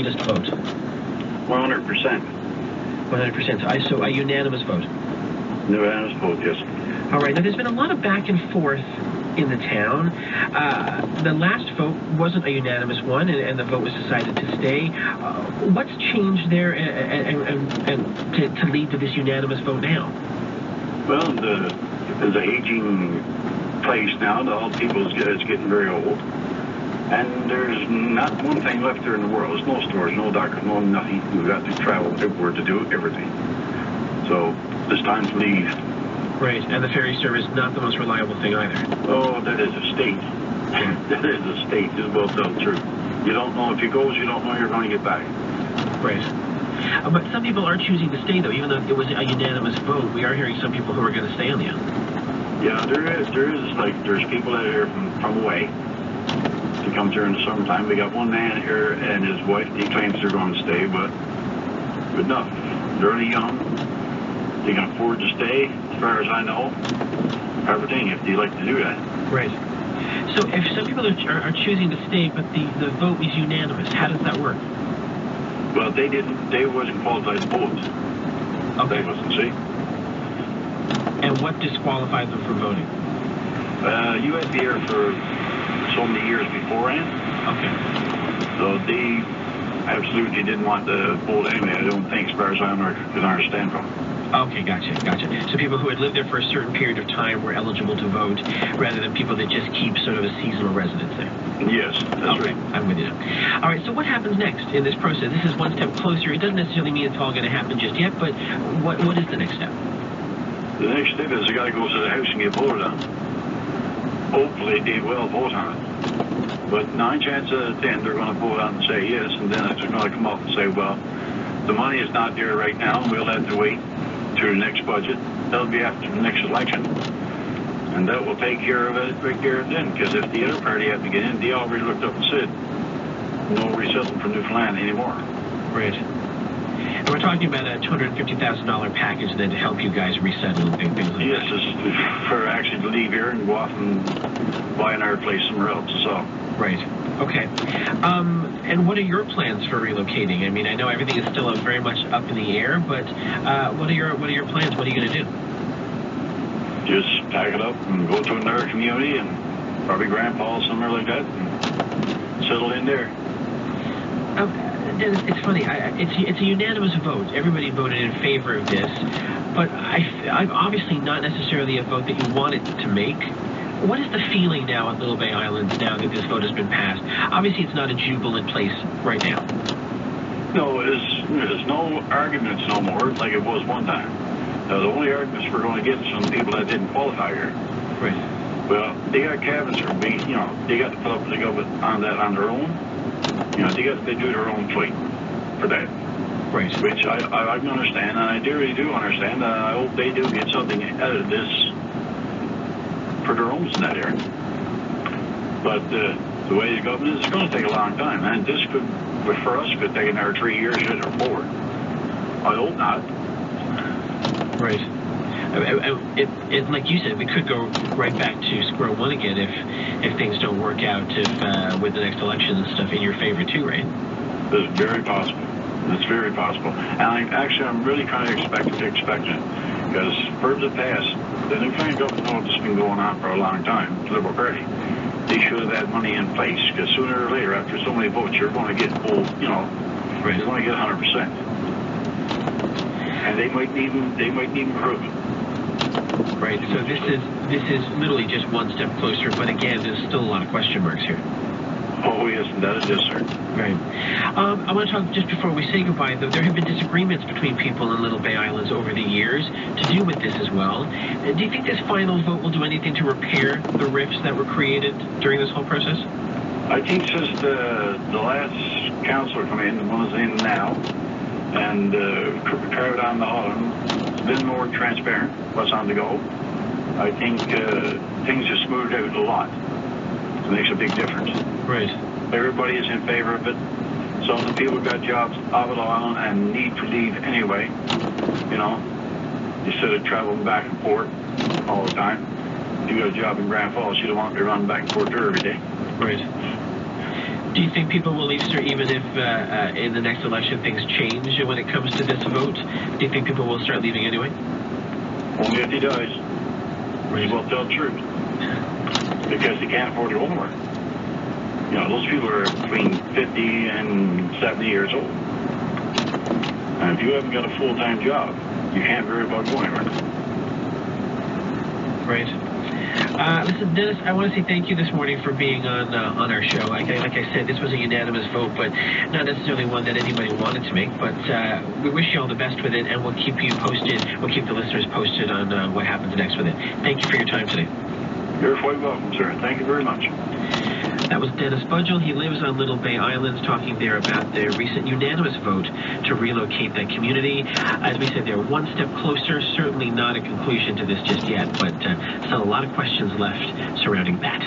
latest vote? 100%. 100%. So a unanimous vote? Unanimous vote, yes. All right. Now, there's been a lot of back and forth in the town. The last vote wasn't a unanimous one, and the vote was decided to stay. What's changed there and to lead to this unanimous vote now? Well, there's an aging place now. The old people is getting very old. And there's not one thing left there in the world. There's no stores, no doctors, no nothing. We've got to travel everywhere to do everything. So it's time to leave. Right, and the ferry service not the most reliable thing either. Oh, that is a state. That is a state, is well tell the truth. You don't know if you go, you don't know you're going to get back. Right. But some people are choosing to stay, though, even though it was a unanimous vote. We are hearing some people who are going to stay on the island. Yeah, there is. Like, there's people that are here from away to come during the summertime. We got one man here and his wife. He claims they're going to stay, but good enough. They're only young. They can afford to stay, as far as I know. Everything, if they like to do that. Right. So if some people are choosing to stay, but the vote is unanimous, how does that work? Well, they wasn't qualified to vote. Okay. They wasn't, see? And what disqualified them from voting? You had to be here for so many years beforehand. Okay. So they absolutely didn't want to vote anyway, I don't think, as far as I can understand from. Okay, gotcha. So people who had lived there for a certain period of time were eligible to vote, rather than people that just keep sort of a seasonal residence there. Yes, that's okay, right. I'm with you now. All right, so what happens next in this process? This is one step closer. It doesn't necessarily mean it's all going to happen just yet, but what is the next step? The next step is the guy goes to the house and get voted on. Hopefully they will vote on it. But 9 chances out of 10 they're going to vote on and say yes, and then it's going to come up and say, well, the money is not there right now, and we'll have to wait to the next budget. That'll be after the next election. And that will take care of it right there and then, because if the other party had to get in, they already looked up and said, no resettlement for Newfoundland anymore. Right. And we're talking about a $250,000 package then to help you guys resettle and things like yes, that. Yes, for actually to leave here and go off and buy another place somewhere else, so. Right. Okay. And what are your plans for relocating? I mean, I know everything is still very much up in the air, but what are your plans? What are you going to do? Just pack it up and go to another community and probably grandpa somewhere like that and settle in there. Dennis, it's funny. It's a unanimous vote. Everybody voted in favor of this, but I'm obviously not necessarily a vote that you wanted to make. What is the feeling now at Little Bay Island now that this vote has been passed? Obviously, it's not a jubilant place right now. No, there's no arguments no more like it was one time. The only arguments we're going to get is from people that didn't qualify here. Right. Well, they got cabins or they got to put up the government on that on their own. They do their own fight for that. Right. Which I can understand, and I really do understand, and I hope they do get something out of this for their homes in that area. But the way the government is, it's going to take a long time, and this could, for us, could take another 3 years or 4. I hope not. Right. Like you said, we could go right back to square one again if things don't work out with the next election and stuff in your favor too, right? It's very possible. It's very possible. And I'm really kind of expecting it, because for the past, the Newfoundland government knows it's been going on for a long time, the Liberal Party. They should have had money in place, because sooner or later, after so many votes, you're going to get full, right. You're going to get 100%. And they might even prove it. Right. So this is literally just one step closer, but again, there's still a lot of question marks here. Oh, yes, that is, sir. Right. I want to talk, just before we say goodbye, though, there have been disagreements between people in Little Bay Islands over the years to do with this as well. Do you think this final vote will do anything to repair the rifts that were created during this whole process? I think since the last councillor come in, the one that's in now, and carried on the island, it's been more transparent what's on the go. I think things have smoothed out a lot. It makes a big difference. Right. Everybody is in favor of it. Some of the people got jobs off of the island and need to leave anyway, instead of traveling back and forth all the time. If you got a job in Grand Falls, you don't want to be running back and forth there every day. Right. Do you think people will leave, sir, even if in the next election things change when it comes to this vote? Do you think people will start leaving anyway? Only if he dies. He will tell the truth. Because he can't afford to go anywhere. You know, those people are between 50 and 70 years old. And if you haven't got a full-time job, you can't worry about going anywhere. Right. Listen, Dennis, I want to say thank you this morning for being on our show. Like I said, this was a unanimous vote, but not necessarily one that anybody wanted to make. But we wish you all the best with it, and we'll keep you posted. We'll keep the listeners posted on what happens next with it. Thank you for your time today. You're quite welcome, sir. Thank you very much. That was Dennis Budgell. He lives on Little Bay Islands, talking there about their recent unanimous vote to relocate that community. As we said, they're one step closer. Certainly not a conclusion to this just yet, but still a lot of questions left surrounding that.